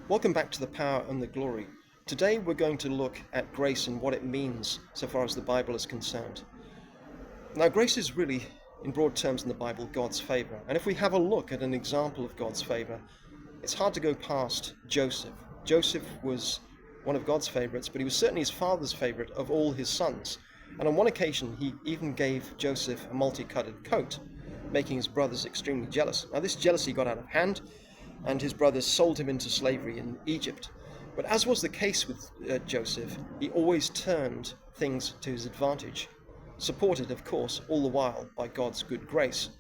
Welcome back to The Power and the Glory. Today we're going to look at grace and what it means so far as the Bible is concerned. Now, grace is really, in broad terms in the Bible, God's favor. And if we have a look at an example of God's favor, it's hard to go past Joseph. Joseph was one of God's favorites, but he was certainly his father's favorite of all his sons. And on one occasion, he even gave Joseph a multicolored coat, making his brothers extremely jealous. Now, this jealousy got out of hand, and his brothers sold him into slavery in Egypt. But as was the case with Joseph, he always turned things to his advantage, supported, of course, all the while by God's good grace.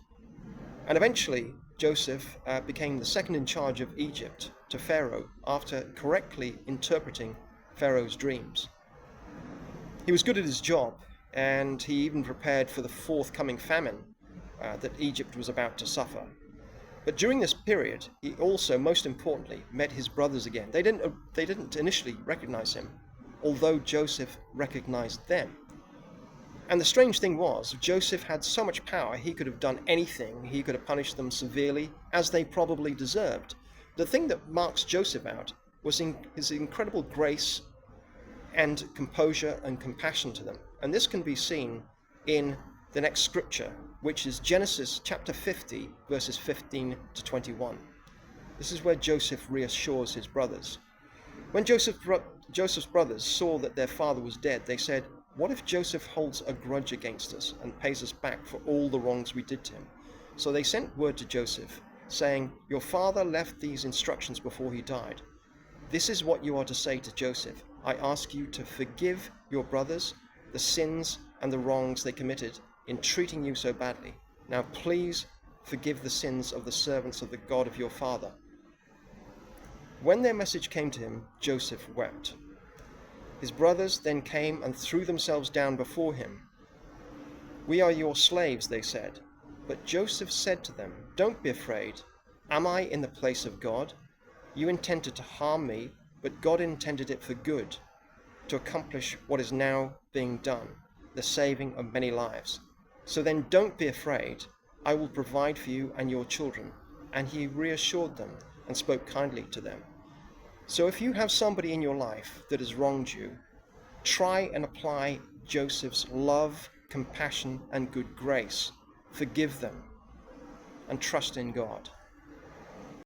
And eventually, Joseph became the second in charge of Egypt to Pharaoh after correctly interpreting Pharaoh's dreams. He was good at his job, and he even prepared for the forthcoming famine that Egypt was about to suffer. But during this period, he also, most importantly, met his brothers again. They didn't initially recognize him, although Joseph recognized them. And the strange thing was, Joseph had so much power, he could have done anything. He could have punished them severely, as they probably deserved. The thing that marks Joseph out was his incredible grace and composure and compassion to them. And this can be seen in the next scripture, which is Genesis chapter 50, verses 15 to 21. This is where Joseph reassures his brothers. When Joseph's brothers saw that their father was dead, they said, "What if Joseph holds a grudge against us and pays us back for all the wrongs we did to him?" So they sent word to Joseph, saying, "Your father left these instructions before he died. This is what you are to say to Joseph. I ask you to forgive your brothers the sins and the wrongs they committed in treating you so badly. Now please forgive the sins of the servants of the God of your father." When their message came to him, Joseph wept. His brothers then came and threw themselves down before him. "We are your slaves," they said. But Joseph said to them, "Don't be afraid. Am I in the place of God? You intended to harm me, but God intended it for good, to accomplish what is now being done, the saving of many lives. So then don't be afraid. I will provide for you and your children." And he reassured them and spoke kindly to them. So if you have somebody in your life that has wronged you, try and apply Joseph's love, compassion, and good grace. Forgive them and trust in God.